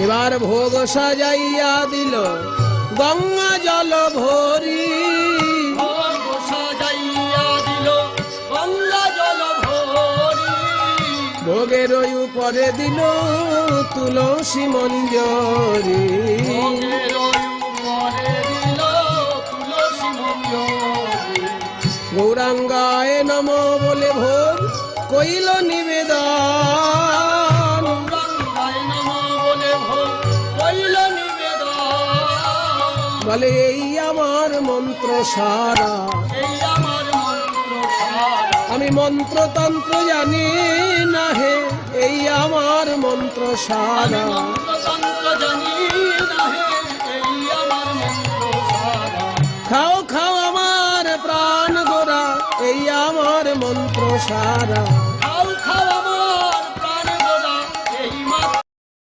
এবার ভোগ সাজাইয়া দিল গঙ্গা জল ভরি, ভোগ সাজাইয়া দিল গঙ্গা জল ভরি, ভোগের উপরে দিল তুলসী মঞ্জরি, ভোগের উপরে দিল তুলসী মঞ্জরি। গৌরাঙ্গায় নম বলে ভোগ কইল নিবেদন, গঙ্গায় নমঃ বলে ভোগ কইল নিবেদন। বলে এই আমার মন্ত্র সারা, এই আমার মন্ত্র সারা, আমি মন্ত্রতন্ত্র জানি না হে, এই আমার মন্ত্র আমি সারা। মন্ত্রতন্ত্র জানি না হে, এই আমার মন্ত্র সারা। খাও খাও আমার প্রাণ গোরা, এই আমার মন্ত্র সারা।